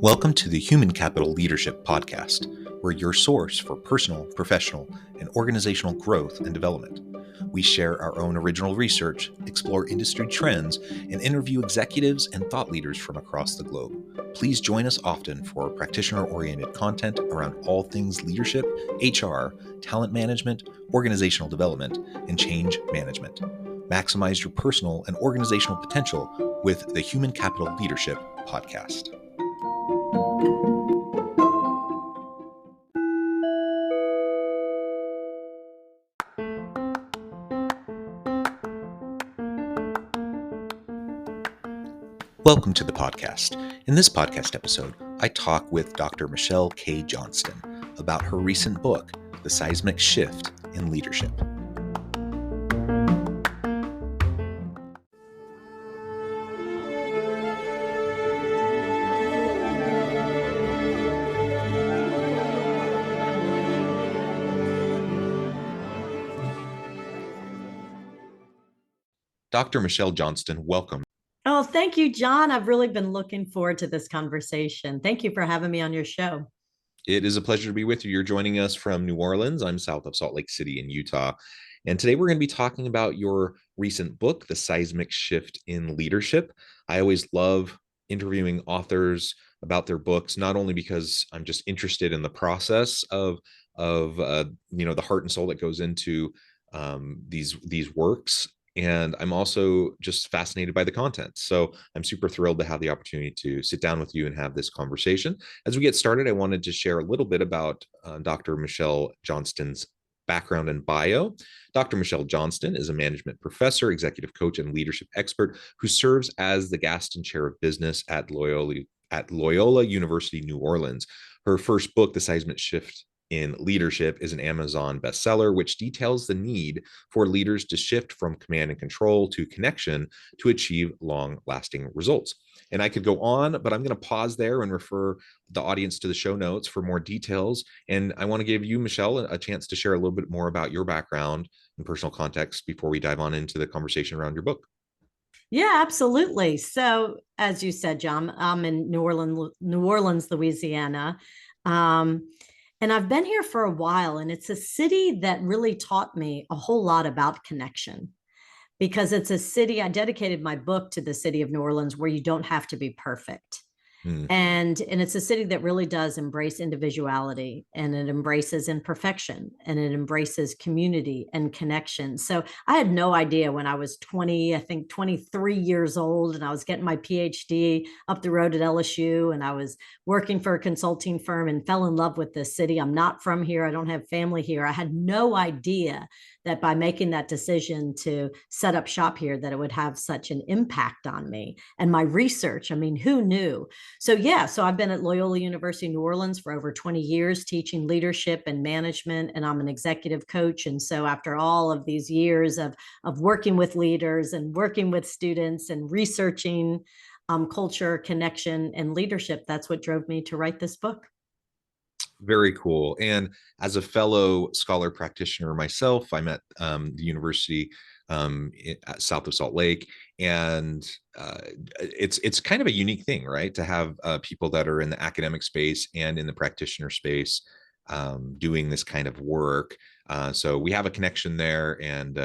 Welcome to the Human Capital Leadership Podcast. We're your source for personal, professional, and organizational growth and development. We share our own original research, explore industry trends, and interview executives and thought leaders from across the globe. Please join us often for practitioner-oriented content around all things leadership, HR, talent management, organizational development, and change management. Maximize your personal and organizational potential with the Human Capital Leadership Podcast. Welcome to the podcast. In this podcast episode, I talk with Dr. Michelle K. Johnston about her recent book, The Seismic Shift in Leadership. Dr. Michelle Johnston, welcome. Oh, thank you, John. I've really been looking forward to this conversation. Thank you for having me on your show. It is a pleasure to be with you. You're joining us from New Orleans. I'm south of Salt Lake City in Utah. And today we're going to be talking about your recent book, The Seismic Shift in Leadership. I always love interviewing authors about their books, not only because I'm just interested in the process of the heart and soul that goes into these works, and I'm also just fascinated by the content. So I'm super thrilled to have the opportunity to sit down with you and have this conversation. As we get started, I wanted to share a little bit about Dr. Michelle Johnston's background and bio. Dr. Michelle Johnston is a management professor, executive coach, and leadership expert who serves as the Gaston Chair of Business at Loyola University, New Orleans. Her first book, The Seismic Shift in Leadership, is an Amazon bestseller, which details the need for leaders to shift from command and control to connection to achieve long-lasting results. And I could go on, but I'm going to pause there and refer the audience to the show notes for more details. And I want to give you, Michelle, a chance to share a little bit more about your background and personal context before we dive on into the conversation around your book. Yeah, absolutely. So, as you said, John, I'm in New Orleans, Louisiana. And I've been here for a while, and it's a city that really taught me a whole lot about connection, because it's a city, I dedicated my book to the city of New Orleans, where you don't have to be perfect. And it's a city that really does embrace individuality, and it embraces imperfection, and it embraces community and connection. So I had no idea when I was 23 years old, and I was getting my PhD up the road at LSU, and I was working for a consulting firm and fell in love with this city. I'm not from here. I don't have family here. I had no idea that by making that decision to set up shop here, that it would have such an impact on me and my research. I mean, who knew? So I've been at Loyola University, New Orleans for over 20 years, teaching leadership and management, and I'm an executive coach. And so after all of these years of working with leaders and working with students and researching culture, connection, and leadership, that's what drove me to write this book. Very cool. And as a fellow scholar practitioner myself, I'm at the university south of Salt Lake, and it's kind of a unique thing, right, to have people that are in the academic space and in the practitioner space doing this kind of work. So we have a connection there, and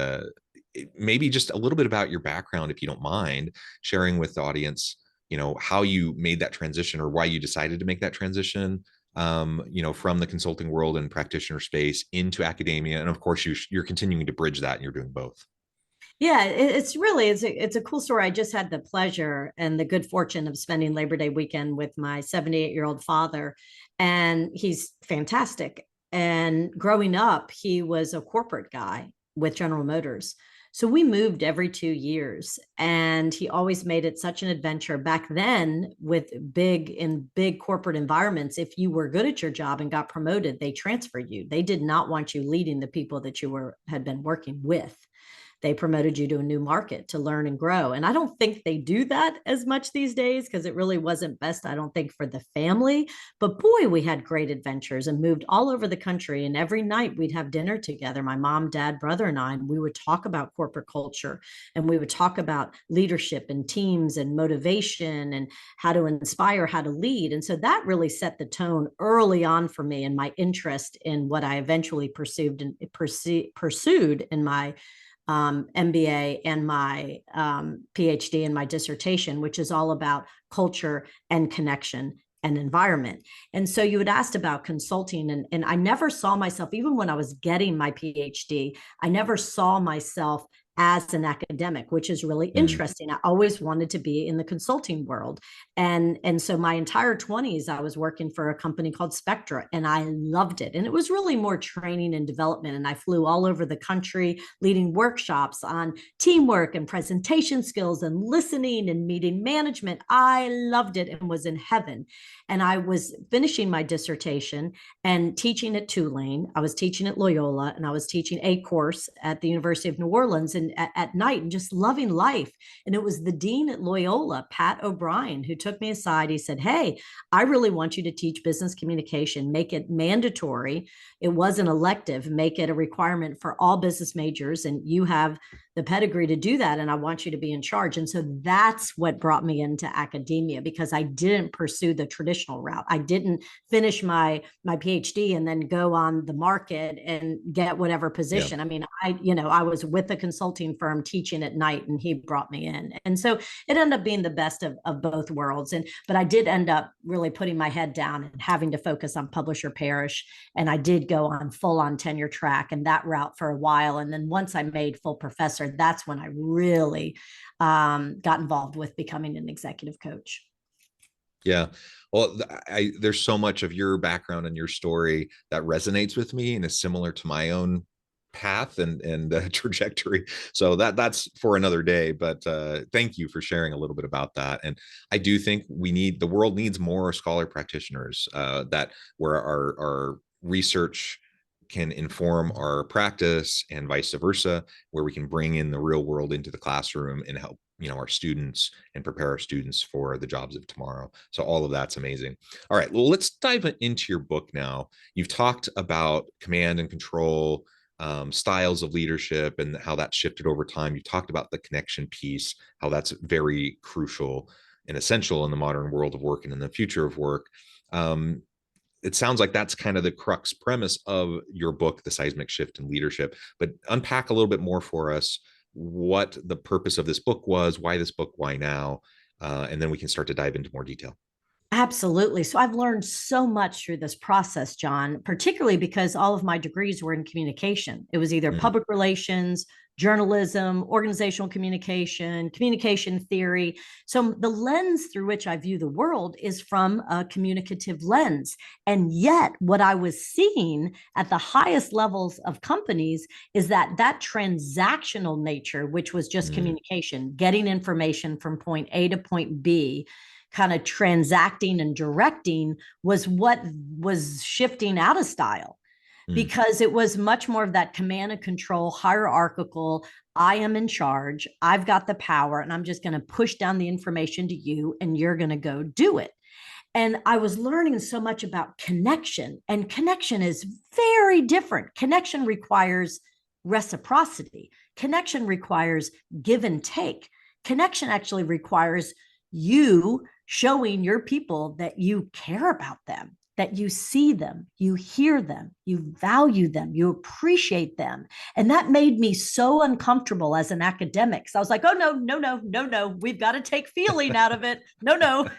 maybe just a little bit about your background, if you don't mind sharing with the audience, how you made that transition or why you decided to make that transition, from the consulting world and practitioner space into academia. And of course, you're continuing to bridge that, and you're doing both. Yeah, it's a cool story. I just had the pleasure and the good fortune of spending Labor Day weekend with my 78-year-old father, and he's fantastic. And growing up, he was a corporate guy with General Motors. So we moved every 2 years, and he always made it such an adventure. Back then, with big corporate environments, if you were good at your job and got promoted, they transferred you. They did not want you leading the people that you had been working with. they promoted you to a new market to learn and grow. And I don't think they do that as much these days because it really wasn't best, I don't think, for the family. But boy, we had great adventures and moved all over the country. And every night we'd have dinner together, my mom, dad, brother, and I, and we would talk about corporate culture, and we would talk about leadership and teams and motivation and how to inspire, how to lead. And so that really set the tone early on for me and my interest in what I eventually pursued in my MBA and my PhD and my dissertation, which is all about culture and connection and environment. And so you had asked about consulting, and I never saw myself, even when I was getting my PhD, I never saw myself as an academic, which is really Mm. interesting. I always wanted to be in the consulting world. And so my entire 20s, I was working for a company called Spectra, and I loved it. And it was really more training and development. And I flew all over the country leading workshops on teamwork and presentation skills and listening and meeting management. I loved it and was in heaven. And I was finishing my dissertation and teaching at Tulane. I was teaching at Loyola, and I was teaching a course at the University of New Orleans and at night, and just loving life. And it was the dean at Loyola, Pat O'Brien, who took me aside. He said, "Hey, I really want you to teach business communication, make it mandatory. It was an elective, make it a requirement for all business majors. And you have the pedigree to do that. And I want you to be in charge." And so that's what brought me into academia, because I didn't pursue the traditional route. I didn't finish my PhD and then go on the market and get whatever Yeah. position. I mean, I was with a consulting firm teaching at night, and he brought me in. And so it ended up being the best of both worlds. But I did end up really putting my head down and having to focus on publish or perish. And I did go on full on tenure track and that route for a while. And then once I made full professor, that's when I really got involved with becoming an executive coach. Yeah. Well, there's so much of your background and your story that resonates with me and is similar to my own path and trajectory. So that's for another day. But thank you for sharing a little bit about that. And I do think the world needs more scholar practitioners that where our research can inform our practice and vice versa, where we can bring in the real world into the classroom and help our students and prepare our students for the jobs of tomorrow. So all of that's amazing. All right, well, let's dive into your book now. You've talked about command and control, styles of leadership, and how that shifted over time. You talked about the connection piece, how that's very crucial and essential in the modern world of work and in the future of work. It sounds like that's kind of the crux premise of your book, The Seismic Shift in Leadership. But unpack a little bit more for us what the purpose of this book was, why this book, why now, and then we can start to dive into more detail. Absolutely. So I've learned so much through this process, John, particularly because all of my degrees were in communication. It was either Mm. public relations, journalism, organizational communication, communication theory. So the lens through which I view the world is from a communicative lens. And yet, what I was seeing at the highest levels of companies is that transactional nature, which was just Mm. communication, getting information from point A to point B, kind of transacting and directing, was what was shifting out of style, Mm. because it was much more of that command and control, hierarchical. I am in charge. I've got the power, and I'm just going to push down the information to you, and you're going to go do it. And I was learning so much about connection, and connection is very different. Connection requires reciprocity, connection requires give and take. Connection actually requires you showing your people that you care about them, that you see them, you hear them, you value them, you appreciate them. And that made me so uncomfortable as an academic. So I was like, oh, no, no, no, no, no. We've got to take feeling out of it. No, no.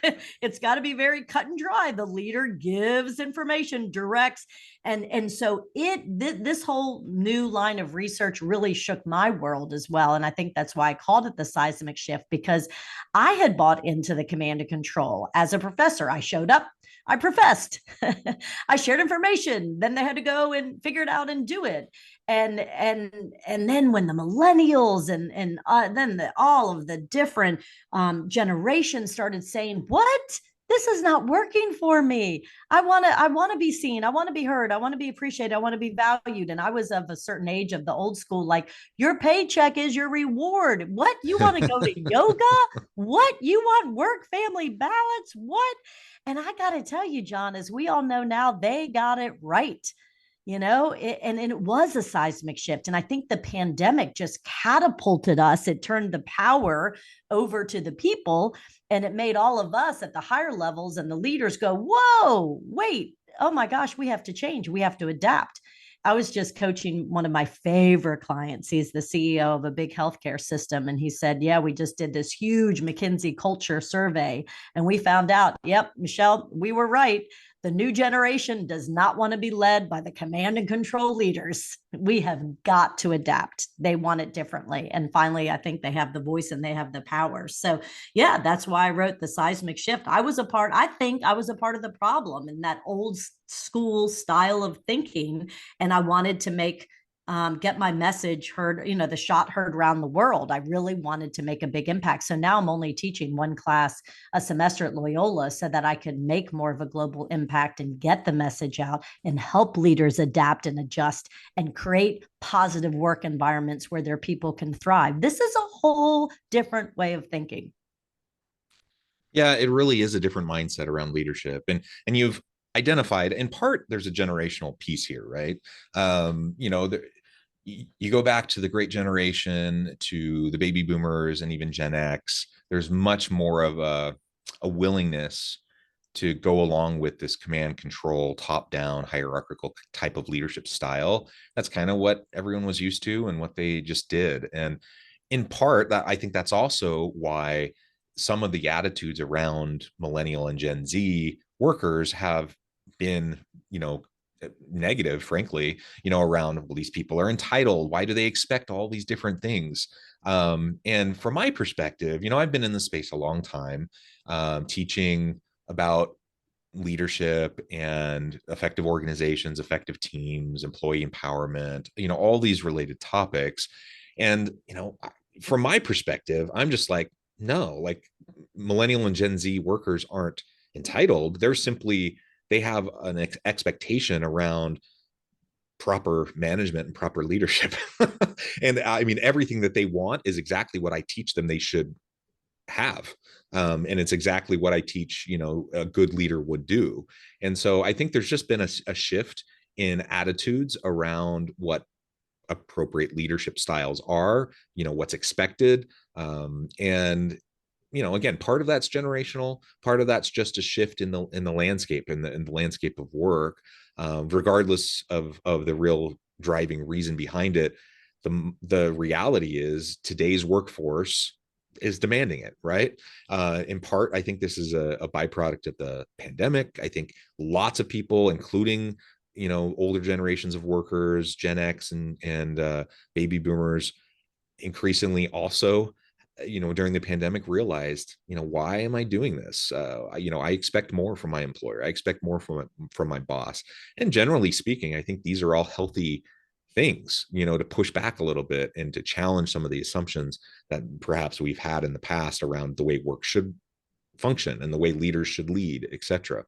It's got to be very cut and dry. The leader gives information, directs. And so this whole new line of research really shook my world as well. And I think that's why I called it the seismic shift, because I had bought into the command and control. As a professor, I showed up, I professed, I shared information. Then they had to go and figure it out and do it. And then when the millennials and then all of the different generations started saying, "What? this is not working for me. I want to be seen. I want to be heard. I want to be appreciated. I want to be valued. And I was of a certain age, of the old school, like, your paycheck is your reward. What? You want to go to yoga? What? You want work family balance? What? And I got to tell you, John, as we all know now, they got it right. And it was a seismic shift. And I think the pandemic just catapulted us. It turned the power over to the people, and it made all of us at the higher levels and the leaders go, whoa, wait, oh my gosh, we have to change. We have to adapt. I was just coaching one of my favorite clients. He's the CEO of a big healthcare system. And he said, yeah, we just did this huge McKinsey culture survey. And we found out, yep, Michelle, we were right. The new generation does not want to be led by the command and control leaders. We have got to adapt. They want it differently. And finally, I think they have the voice and they have the power. So, yeah, that's why I wrote The Seismic Shift. I think I was a part of the problem in that old school style of thinking. And I wanted to get my message heard, the shot heard around the world. I really wanted to make a big impact. So now I'm only teaching one class a semester at Loyola so that I could make more of a global impact and get the message out and help leaders adapt and adjust and create positive work environments where their people can thrive. This is a whole different way of thinking. Yeah, it really is a different mindset around leadership. And you've identified, in part, there's a generational piece here, right? You go back to the great generation, to the baby boomers, and even Gen X. There's much more of a willingness to go along with this command control, top down, hierarchical type of leadership style. That's kind of what everyone was used to and what they just did. And in part, that I think that's also why some of the attitudes around millennial and Gen Z workers have been, negative, frankly, around, well, these people are entitled. Why do they expect all these different things? And from my perspective, I've been in the space a long time, teaching about leadership and effective organizations, effective teams, employee empowerment, all these related topics. And, from my perspective, I'm just like, no, like, millennial and Gen Z workers aren't entitled. They have an expectation around proper management and proper leadership. And I mean, everything that they want is exactly what I teach them they should have. And it's exactly what I teach, a good leader would do. And so I think there's just been a shift in attitudes around what appropriate leadership styles are, what's expected. And again, part of that's generational, part of that's just a shift in the landscape, in the landscape of work, regardless of the real driving reason behind it. The reality is today's workforce is demanding it, right? In part, I think this is a byproduct of the pandemic. I think lots of people, including older generations of workers, Gen X and baby boomers, increasingly also, during the pandemic, realized, why am I doing this? I expect more from my employer. I expect more from my boss. And generally speaking, I think these are all healthy things, to push back a little bit and to challenge some of the assumptions that perhaps we've had in the past around the way work should function and the way leaders should lead, etc.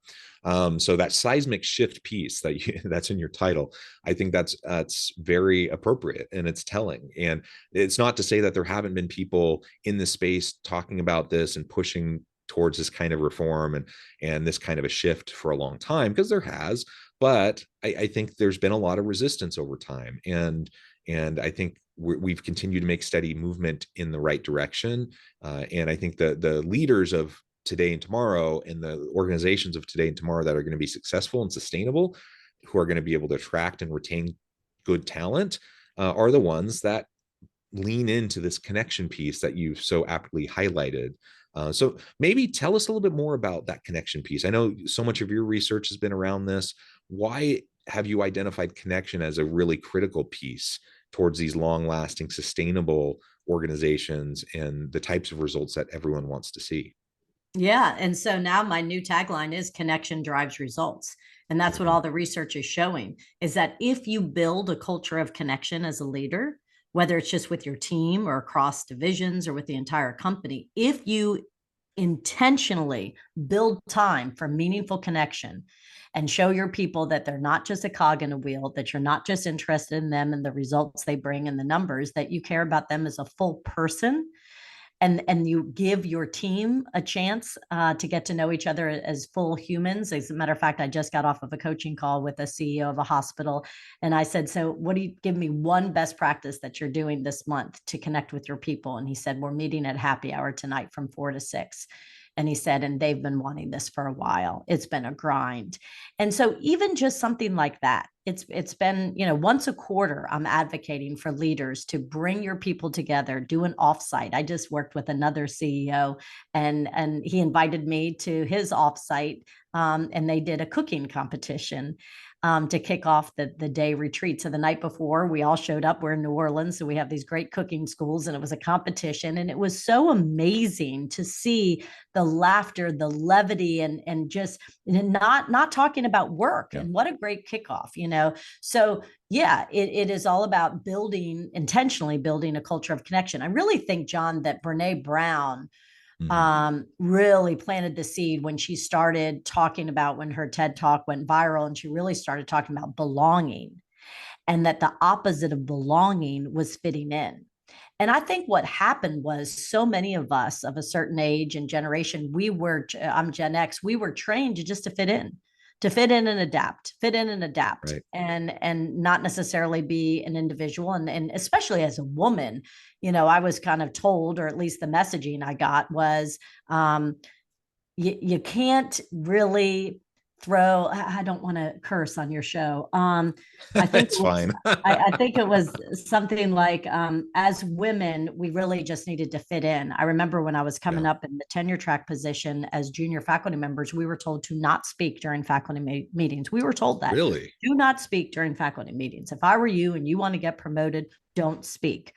So that seismic shift piece that's in your title, I think that's very appropriate and it's telling. And it's not to say that there haven't been people in this space talking about this and pushing towards this kind of reform and this kind of a shift for a long time, because there has. But I think there's been a lot of resistance over time, and I think we've continued to make steady movement in the right direction. And I think the leaders of today and tomorrow, and the organizations of today and tomorrow that are going to be successful and sustainable, who are going to be able to attract and retain good talent, are the ones that lean into this connection piece that you've so aptly highlighted. So maybe tell us a little bit more about that connection piece. I know so much of your research has been around this. Why have you identified connection as a really critical piece towards these long-lasting, sustainable organizations and the types of results that everyone wants to see? Yeah. And so now my new tagline is connection drives results. And that's what Mhm. all the research is showing, is that if you build a culture of connection as a leader, whether it's just with your team or across divisions or with the entire company, if you intentionally build time for meaningful connection and show your people that they're not just a cog in a wheel, that you're not just interested in them and the results they bring and the numbers, that you care about them as a full person, and you give your team a chance to get to know each other as full humans. As a matter of fact, I just got off of a coaching call with a CEO of a hospital, and I said, so what do you give me one best practice that you're doing this month to connect with your people? And he said, we're meeting at happy hour tonight from 4 to 6. And he said, and they've been wanting this for a while. It's been a grind. And so even just something like that, it's been, once a quarter, I'm advocating for leaders to bring your people together, do an offsite. I just worked with another CEO, and he invited me to his offsite, and they did a cooking competition to kick off the day retreat. So the night before, we all showed up. We're in New Orleans, so we have these great cooking schools, and it was a competition. And it was so amazing to see the laughter, the levity, and just not talking about work. Yeah. And what a great kickoff. So yeah, it is all about intentionally building a culture of connection. I really think, John, that Brene Brown really planted the seed when she started talking about, when her TED talk went viral, and she really started talking about belonging, and that the opposite of belonging was fitting in. And I think what happened was, so many of us of a certain age and generation, I'm Gen X, we were trained to fit in and adapt, Right. and not necessarily be an individual. And especially as a woman, I was kind of told, or at least the messaging I got was, you can't really throw, I don't want to curse on your show. I think It's fine. I think it was something like, as women, we really just needed to fit in. I remember when I was coming Yeah. up in the tenure track position as junior faculty members, we were told to not speak during faculty meetings. We were told that, Really? do not speak during faculty meetings. If I were you and you want to get promoted, don't speak.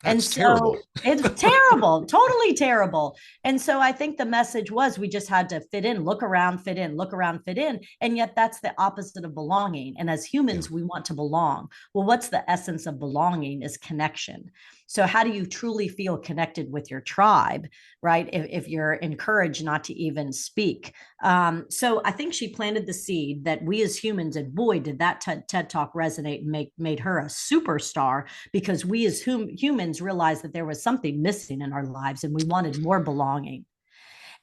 And That's terrible. so it's terrible, totally terrible. And so I think the message was, we just had to fit in, look around, fit in, look around, fit in. And yet that's the opposite of belonging. And as Yeah. humans, we want to belong. Well, what's the essence of belonging is connection. So how do you truly feel connected with your tribe, right? If you're encouraged not to even speak. So I think she planted the seed that we as humans, and boy, did that TED talk resonate and made her a superstar, because we as humans realized that there was something missing in our lives and we wanted more belonging.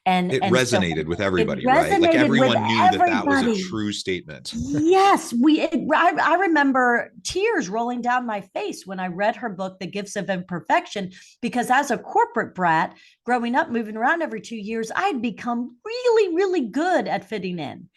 And It and so resonated with it everybody, right? Like resonated with everyone knew that that was a everybody. true statement. Yes, I remember tears rolling down my face when I read her book, The Gifts of Imperfection, because as a corporate brat, growing up, moving around every 2 years, I had become really, really good at fitting in.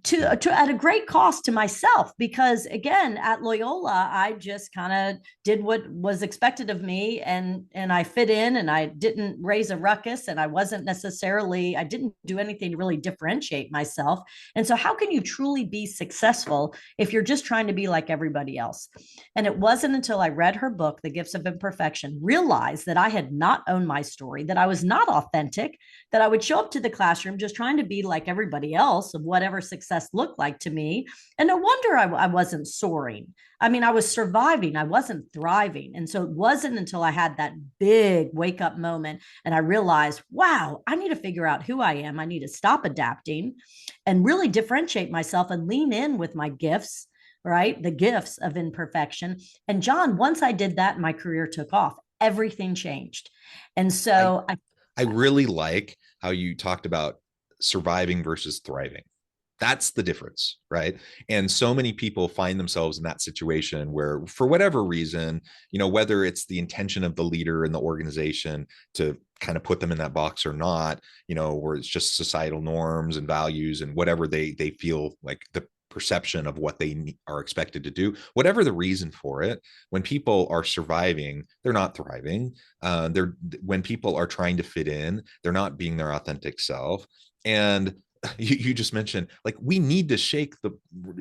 To at a great cost to myself, because again, at Loyola, I just kind of did what was expected of me, and I fit in, and I didn't raise a ruckus, and I didn't do anything to really differentiate myself. And so how can you truly be successful if you're just trying to be like everybody else? And it wasn't until I read her book, The Gifts of Imperfection, realized that I had not owned my story, that I was not authentic, that I would show up to the classroom just trying to be like everybody else of whatever success looked like to me. And no wonder I wasn't soaring. I mean, I was surviving, I wasn't thriving. And so it wasn't until I had that big wake up moment and I realized, wow, I need to figure out who I am. I need to stop adapting and really differentiate myself and lean in with my gifts, right? The gifts of imperfection. And John, once I did that, my career took off. Everything changed. And I so I really like how you talked about surviving versus thriving. That's the difference, right? And so many people find themselves in that situation where, for whatever reason, whether it's the intention of the leader in the organization to kind of put them in that box or not, or it's just societal norms and values and whatever they feel like the perception of what they are expected to do, whatever the reason for it. When people are surviving, they're not thriving. They're When people are trying to fit in, they're not being their authentic self. And you just mentioned, like, we need to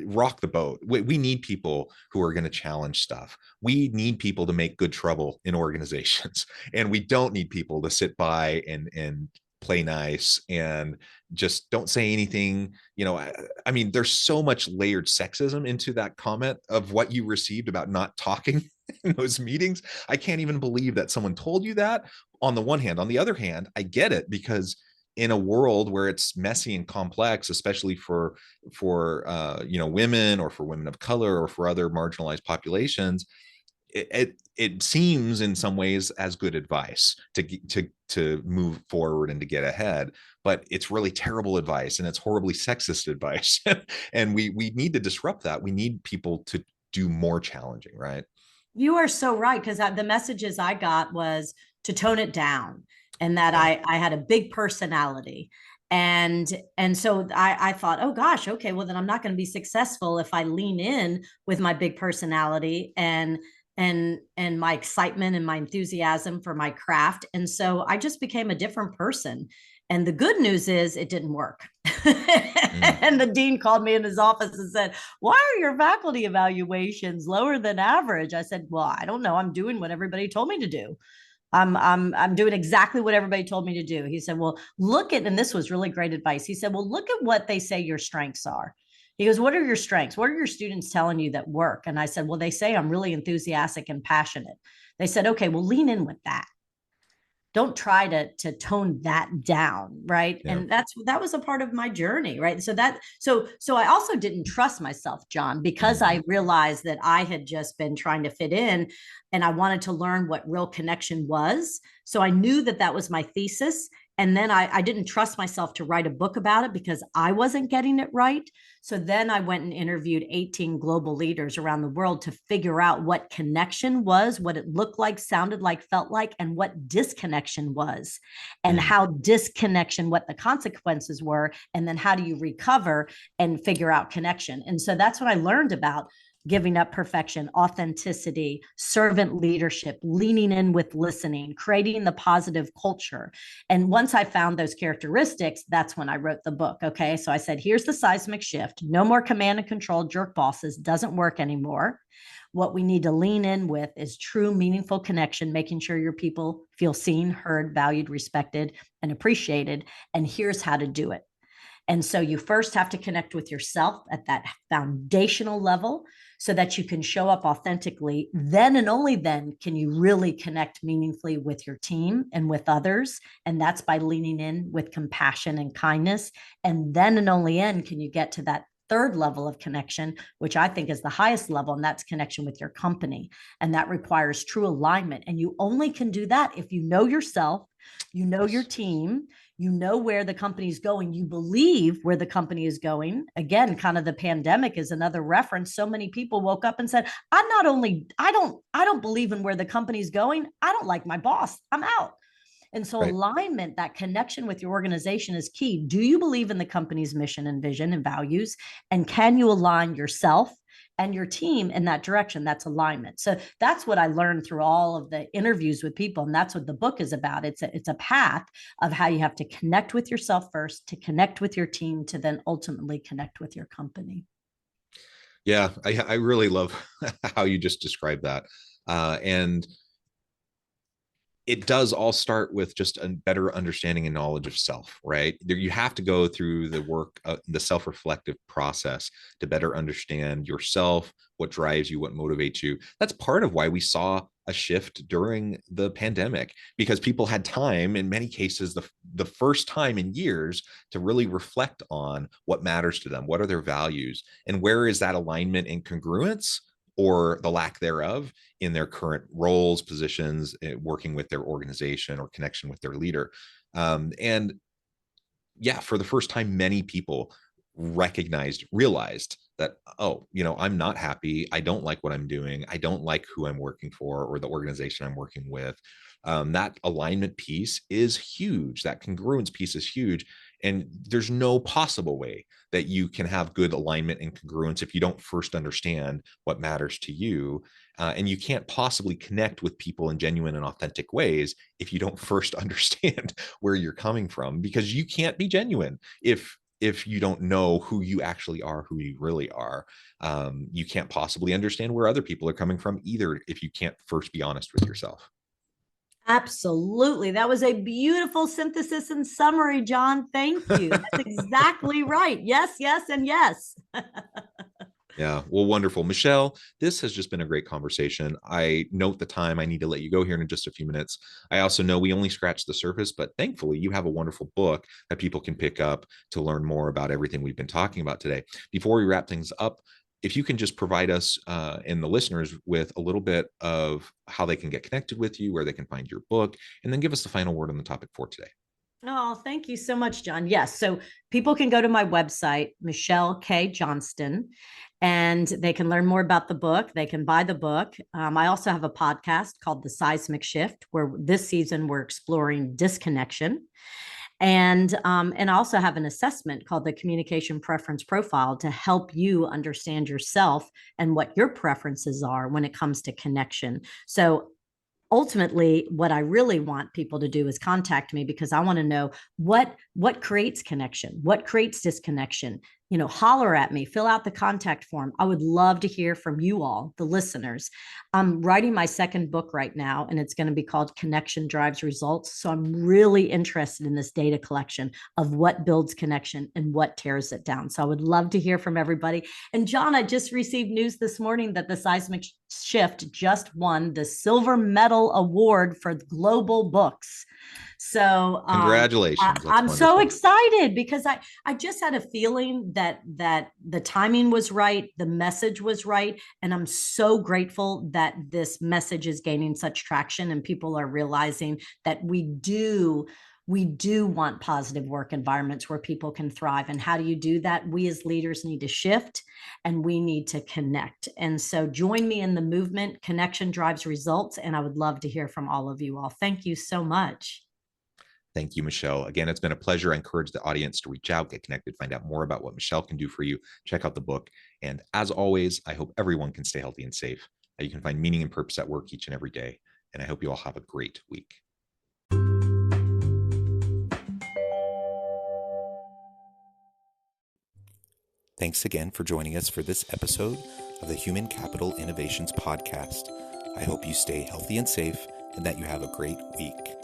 rock the boat. We need people who are going to challenge stuff. We need people to make good trouble in organizations, and we don't need people to sit by and play nice and just don't say anything. I mean, there's so much layered sexism into that comment of what you received about not talking. in those meetings. I can't even believe that someone told you that, on the one hand. On the other hand, I get it, because in a world where it's messy and complex, especially for women, or for women of color, or for other marginalized populations, it seems in some ways as good advice to move forward and to get ahead, but it's really terrible advice, and it's horribly sexist advice. And we need to disrupt that. We need people to do more challenging, right? You are so right, because the messages I got was to tone it down, and that Yeah. I had a big personality. And so I thought, oh gosh, okay, well then I'm not going to be successful if I lean in with my big personality and my excitement and my enthusiasm for my craft. And so I just became a different person. And the good news is it didn't work. Mm. And the dean called me in his office and said, why are your faculty evaluations lower than average? I said, well, I don't know. I'm doing what everybody told me to do. I'm doing exactly what everybody told me to do. He said, well, look at, and this was really great advice. He said, well, look at what they say your strengths are. He goes, what are your strengths? What are your students telling you that work? And I said, well, they say I'm really enthusiastic and passionate. They said, okay, well, lean in with that. Don't try to tone that down, right? Yeah. And that was a part of my journey, right? So I also didn't trust myself, John, because Mm. I realized that I had just been trying to fit in, and I wanted to learn what real connection was. So I knew that that was my thesis. And then I didn't trust myself to write a book about it because I wasn't getting it right. So then I went and interviewed 18 global leaders around the world to figure out what connection was, what it looked like, sounded like, felt like, and what disconnection was, and Mm. how disconnection, what the consequences were, and then how do you recover and figure out connection. And so that's what I learned about giving up perfection, authenticity, servant leadership, leaning in with listening, creating the positive culture. And once I found those characteristics, that's when I wrote the book. Okay. So I said, here's the seismic shift. No more command and control jerk bosses. Doesn't work anymore. What we need to lean in with is true, meaningful connection, making sure your people feel seen, heard, valued, respected, and appreciated. And here's how to do it. And so you first have to connect with yourself at that foundational level so that you can show up authentically. Then and only then can you really connect meaningfully with your team and with others. And that's by leaning in with compassion and kindness. And then and only then can you get to that third level of connection, which I think is the highest level, and that's connection with your company. And that requires true alignment. And you only can do that if you know yourself, you know your Yes. team, you know where the company is going, you believe where the company is going. Again, kind of the pandemic is another reference. So many people woke up and said, I don't believe in where the company is going. I don't like my boss. I'm out. And so Right. alignment, that connection with your organization is key. Do you believe in the company's mission and vision and values? And can you align yourself and your team in that direction? That's alignment. So that's what I learned through all of the interviews with people. And that's what the book is about. It's a path of how you have to connect with yourself first, to connect with your team, to then ultimately connect with your company. Yeah, I really love how you just described that. And it does all start with just a better understanding and knowledge of self, right? There, you have to go through the work, the self-reflective process to better understand yourself, what drives you, what motivates you. That's part of why we saw a shift during the pandemic, because people had time, in many cases, the first time in years, to really reflect on what matters to them, what are their values, and where is that alignment and congruence, or the lack thereof, in their current roles, positions, working with their organization or connection with their leader. And yeah, for the first time, many people realized that, oh, I'm not happy. I don't like what I'm doing. I don't like who I'm working for or the organization I'm working with. That alignment piece is huge. That congruence piece is huge. And there's no possible way that you can have good alignment and congruence if you don't first understand what matters to you. And you can't possibly connect with people in genuine and authentic ways if you don't first understand where you're coming from, because you can't be genuine if you don't know who you actually are, who you really are. You can't possibly understand where other people are coming from either if you can't first be honest with yourself. Absolutely. That was a beautiful synthesis and summary, John. Thank you. That's exactly right. Yes, yes, and yes. Yeah. Well, wonderful. Michelle, this has just been a great conversation. I note the time. I need to let you go here in just a few minutes. I also know we only scratched the surface, but thankfully you have a wonderful book that people can pick up to learn more about everything we've been talking about today. Before we wrap things up, if you can just provide us and the listeners with a little bit of how they can get connected with you, where they can find your book, and then give us the final word on the topic for today. Oh, thank you so much, John. Yes. So people can go to my website, Michelle K. Johnston, and they can learn more about the book. They can buy the book. I also have a podcast called The Seismic Shift, where this season we're exploring disconnection. And I also have an assessment called the Communication Preference Profile to help you understand yourself and what your preferences are when it comes to connection. So ultimately what I really want people to do is contact me, because I want to know what creates connection, what creates disconnection. Holler at me, fill out the contact form. I would love to hear from you all, the listeners. I'm writing my second book right now, and it's going to be called Connection Drives Results. So I'm really interested in this data collection of what builds connection and what tears it down. So I would love to hear from everybody. And John, I just received news this morning that the Seismic Shift just won the Silver Medal Award for global books. So Congratulations. That's I'm so wonderful. excited, because I just had a feeling that the timing was right, the message was right, and I'm so grateful that this message is gaining such traction and people are realizing that we do want positive work environments where people can thrive. And how do you do that? We as leaders need to shift, and we need to connect. And so join me in the movement. Connection drives results. And I would love to hear from all of you all. Thank you so much. Thank you, Michelle. Again, it's been a pleasure. I encourage the audience to reach out, get connected, find out more about what Michelle can do for you. Check out the book. And as always, I hope everyone can stay healthy and safe. You can find meaning and purpose at work each and every day. And I hope you all have a great week. Thanks again for joining us for this episode of the Human Capital Innovations Podcast. I hope you stay healthy and safe and that you have a great week.